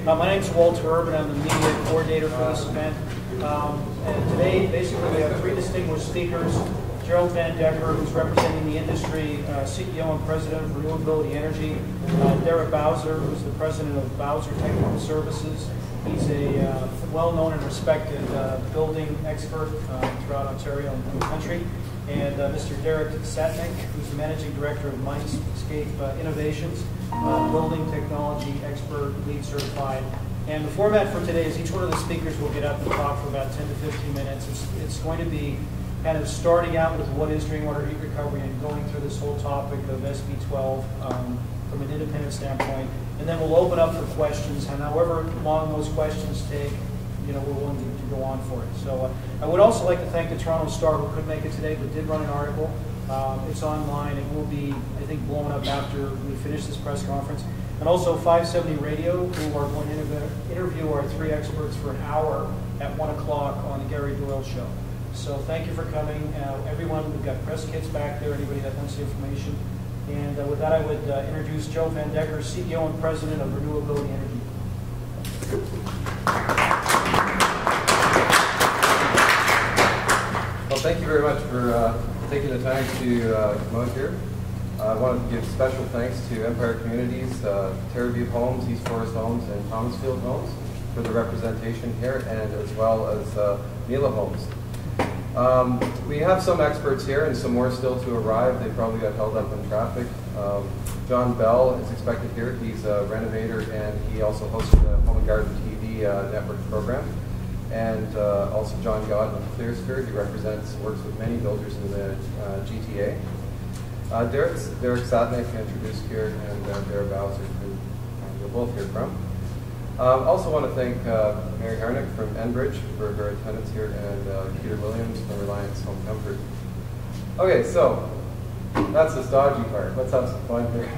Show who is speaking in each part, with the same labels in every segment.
Speaker 1: My name is Walter Urban. I'm the media coordinator for this event. And today, basically, we have three distinguished speakers. Gerald Van Decker, who's representing the industry, CEO and president of RenewAbility Energy. Derek Bowser, who's the president of Bowser Technical Services. He's a well-known and respected building expert throughout Ontario and the country. And Mr. Derek Satnick, who's the managing director of Mindscape Innovations, building technology expert, LEED certified. And the format for today is each one of the speakers will get up and talk for about 10 to 15 minutes. It's going to be kind of starting out with what is rainwater heat recovery and going through this whole topic of SB 12 from an independent standpoint. And then we'll open up for questions, and however long those questions take, we're willing to go on for it. So I would also like to thank the Toronto Star, who couldn't make it today but did run an article. It's online. It will be, I think, blown up after we finish this press conference. And also 570 Radio, who are going to interview our three experts for an hour at 1 o'clock on the Gary Doyle Show. So thank you for coming. Everyone, we've got press kits back there, anybody that wants the information. And with that, I would introduce Joe Van Decker, CEO and president of RenewAbility Energy.
Speaker 2: Well, thank you very much for taking the time to come out here. I want to give special thanks to Empire Communities, Terraview Homes, East Forest Homes, and Thomasfield Homes for the representation here, and as well as Mila Homes. We have some experts here and some more still to arrive. They probably got held up in traffic. John Bell is expected here. He's a renovator, and he also hosts the Home and Garden TV network program. And also John Godwin of Clearsphere. He works with many builders in the GTA. Derek Satnick introduced here, and Derek Bowser, who you'll both hear from. Also want to thank Mary Harnick from Enbridge for her attendance here, and Peter Williams from Reliance Home Comfort. Okay, so that's the stodgy part. Let's have some fun here.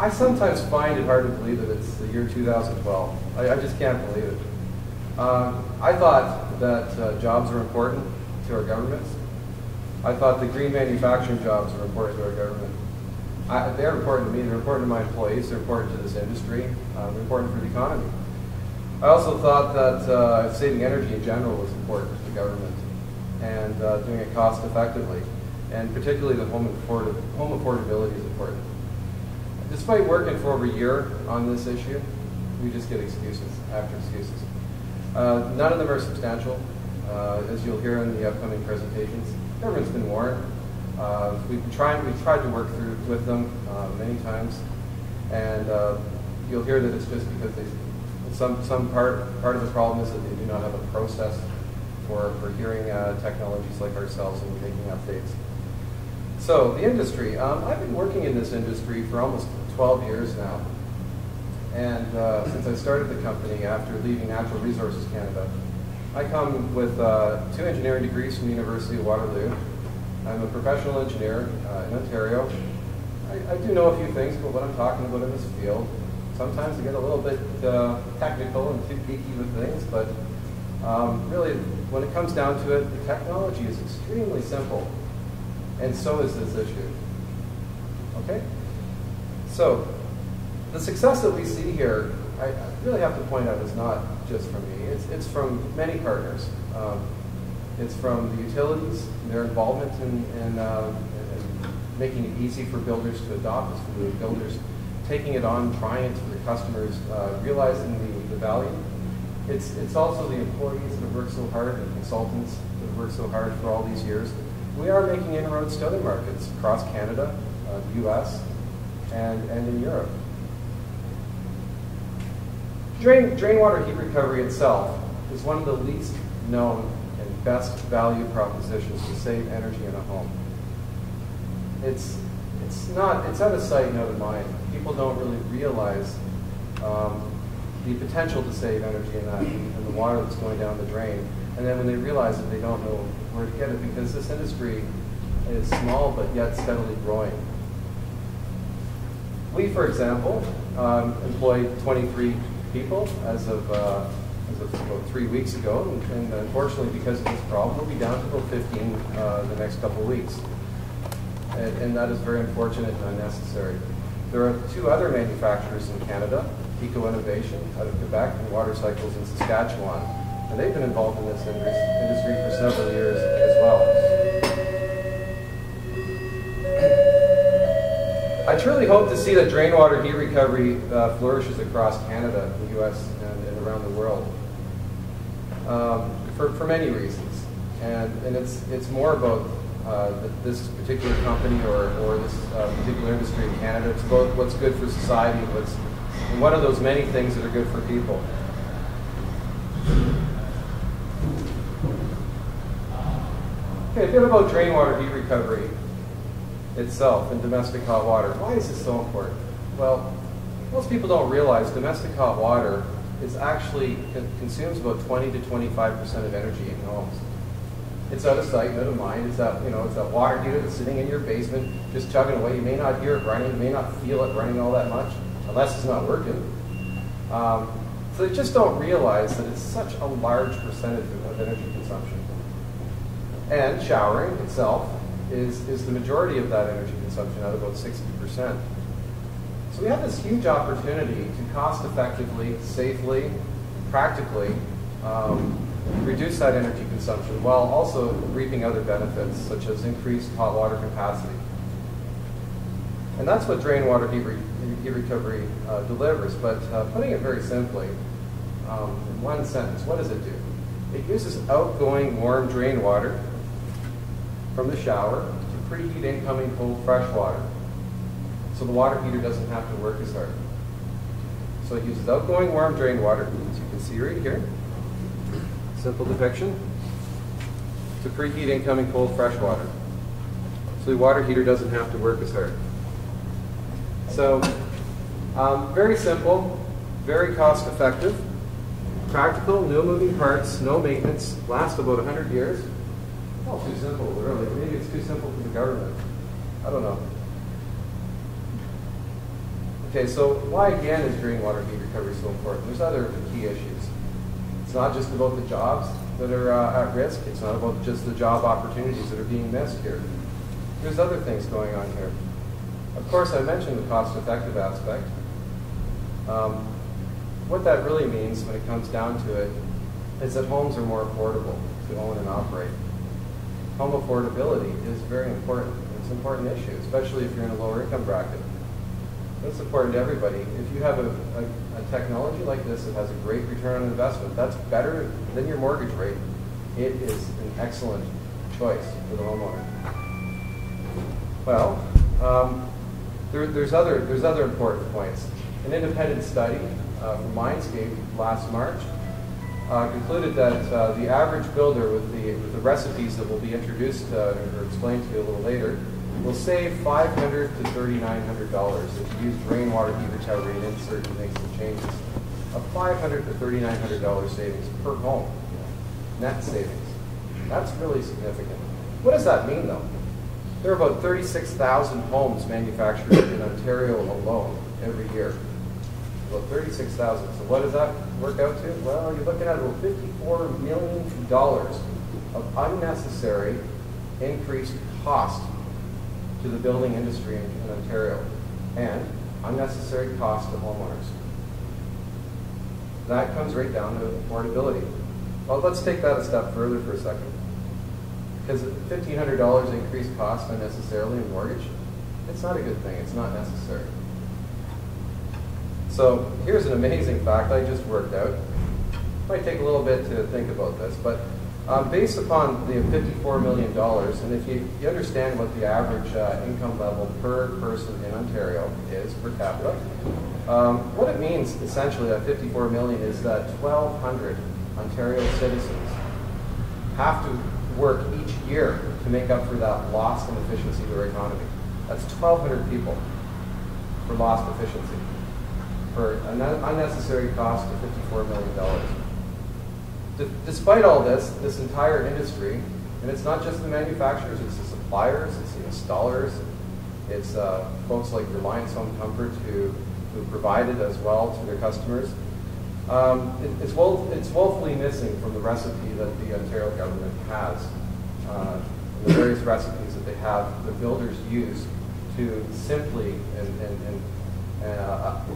Speaker 2: I sometimes find it hard to believe that it's the year 2012. I just can't believe it. I thought that jobs are important to our governments. I thought the green manufacturing jobs were important to our government. They're important to me, they're important to my employees, they're important to this industry, they're important for the economy. I also thought that saving energy in general was important to the government, and doing it cost effectively, and particularly the home affordability is important. Despite working for over a year on this issue, we just get excuses after excuses. None of them are substantial, as you'll hear in the upcoming presentations. The government's been warned. We've tried to work through with them many times, and you'll hear that it's just because some part of the problem is that they do not have a process for hearing technologies like ourselves and making updates. So the industry, I've been working in this industry for almost 12 years now, and since I started the company after leaving Natural Resources Canada. I come with 2 engineering degrees from the University of Waterloo. I'm a professional engineer in Ontario. I do know a few things about what I'm talking about in this field. Sometimes I get a little bit technical and too geeky with things, but really, when it comes down to it, the technology is extremely simple, and so is this issue. Okay? So, the success that we see here, I really have to point out, is not just from me. It's from many partners. It's from the utilities, their involvement in making it easy for builders to adopt. It's from the builders taking it on, trying it to their customers, realizing the value. It's also the employees that have worked so hard, and consultants that have worked so hard for all these years. We are making inroads to other markets across Canada, the US, and in Europe. Drain water heat recovery itself is one of the least known and best value propositions to save energy in a home. It's out of sight, out of mind. People don't really realize the potential to save energy in that, and the water that's going down the drain. And then when they realize it, they don't know where to get it, because this industry is small but yet steadily growing. We, for example, employed 23 people as of about 3 weeks ago, and unfortunately, because of this problem, we'll be down to about 15 the next couple of weeks. And that is very unfortunate and unnecessary. There are 2 other manufacturers in Canada, Eco Innovation out of Quebec and Water Cycles in Saskatchewan. And they've been involved in this industry for several years as well. I truly hope to see that drain water heat recovery flourishes across Canada, the U.S., and around the world for many reasons. And it's more about this particular company or this particular industry in Canada. It's about what's good for society and what are those many things that are good for people. Okay, a bit about drain water heat recovery itself in domestic hot water. Why is this so important? Well, most people don't realize domestic hot water consumes about 20 to 25% of energy in homes. It's out of sight, out of mind. It's that water heater that's sitting in your basement, just chugging away. You may not hear it running, you may not feel it running all that much, unless it's not working. So they just don't realize that it's such a large percentage of energy consumption. And showering itself is the majority of that energy consumption at about 60%. So we have this huge opportunity to cost effectively, safely, practically reduce that energy consumption while also reaping other benefits such as increased hot water capacity. And that's what drain water heat recovery delivers. But putting it very simply, in one sentence, what does it do? It uses outgoing warm drain water from the shower to preheat incoming cold fresh water. So the water heater doesn't have to work as hard. So it uses outgoing warm drain water, as you can see right here. Simple depiction. To preheat incoming cold fresh water. So the water heater doesn't have to work as hard. So very simple, very cost effective, practical, no moving parts, no maintenance, lasts about 100 years. Oh, too simple, really. Maybe it's too simple for the government. I don't know. Okay, so why again is drain water heat recovery so important? There's other key issues. It's not just about the jobs that are at risk. It's not about just the job opportunities that are being missed here. There's other things going on here. Of course, I mentioned the cost-effective aspect. What that really means when it comes down to it is that homes are more affordable to own and operate. Home affordability is very important. It's an important issue, especially if you're in a lower income bracket. It's important to everybody. If you have a technology like this that has a great return on investment, that's better than your mortgage rate. It is an excellent choice for the homeowner. Well, there's other important points. An independent study from Mindscape last March concluded that the average builder with the recipes that will be introduced or explained to you a little later will save $500 to $3,900 if you use drain water heat recovery and insert and make some changes. A $500 to $3,900 savings per home, net savings. That's really significant. What does that mean, though? There are about 36,000 homes manufactured in Ontario alone every year. About 36,000. So what does that work out to? Well, you're looking at about $54 million of unnecessary increased cost to the building industry in Ontario, and unnecessary cost to homeowners. That comes right down to affordability. Well, let's take that a step further for a second. Because $1,500 increased cost unnecessarily in mortgage, it's not a good thing, it's not necessary. So here's an amazing fact I just worked out. It might take a little bit to think about this, but based upon the $54 million, and if you understand what the average income level per person in Ontario is per capita, what it means essentially, that $54 million, is that 1,200 Ontario citizens have to work each year to make up for that lost in efficiency to our economy. That's 1,200 people for lost efficiency, for an unnecessary cost of $54 million. Despite all this entire industry, and it's not just the manufacturers, it's the suppliers, it's the installers, it's folks like Reliance Home Comfort who provide it as well to their customers. It's woefully missing from the recipe that the Ontario government has, the various recipes that they have, the builders use to simply and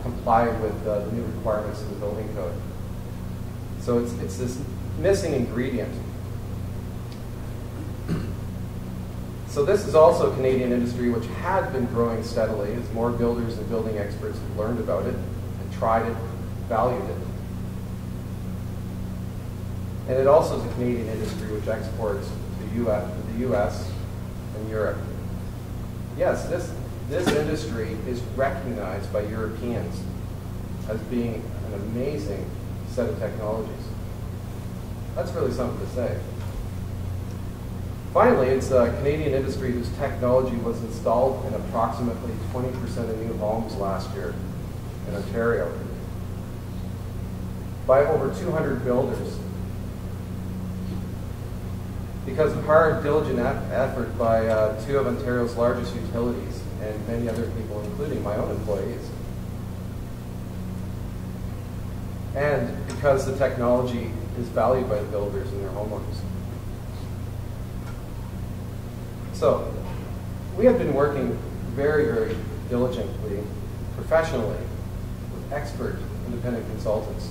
Speaker 2: comply with the new requirements of the building code. So it's this missing ingredient. So this is also Canadian industry which had been growing steadily as more builders and building experts have learned about it and tried it, valued it. And it also is a Canadian industry which exports to the US and Europe. Yes, this industry is recognized by Europeans as being an amazing set of technologies. That's really something to say. Finally, it's a Canadian industry whose technology was installed in approximately 20% of new homes last year in Ontario by over 200 builders. Because of hard, diligent effort by two of Ontario's largest utilities and many other people, including my own employees. And because the technology is valued by the builders and their homeowners. So, we have been working very, very diligently, professionally, with expert independent consultants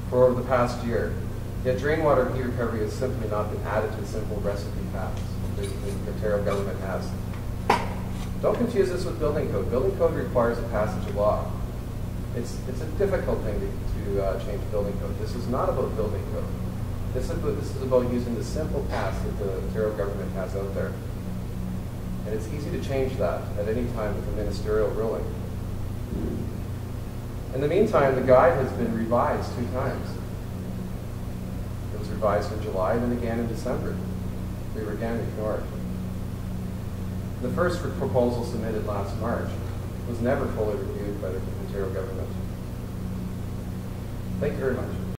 Speaker 2: for over the past year. Yet drain water heat recovery has simply not been added to the simple recipe paths that the Ontario government has. Don't confuse this with building code. Building code requires a passage of law. It's a difficult thing to change building code. This is not about building code. This is about using the simple paths that the Ontario government has out there. And it's easy to change that at any time with a ministerial ruling. In the meantime, the guide has been revised 2 times. It was revised in July and then again in December. We were again ignored. The first proposal submitted last March was never fully reviewed by the Ontario government. Thank you very much.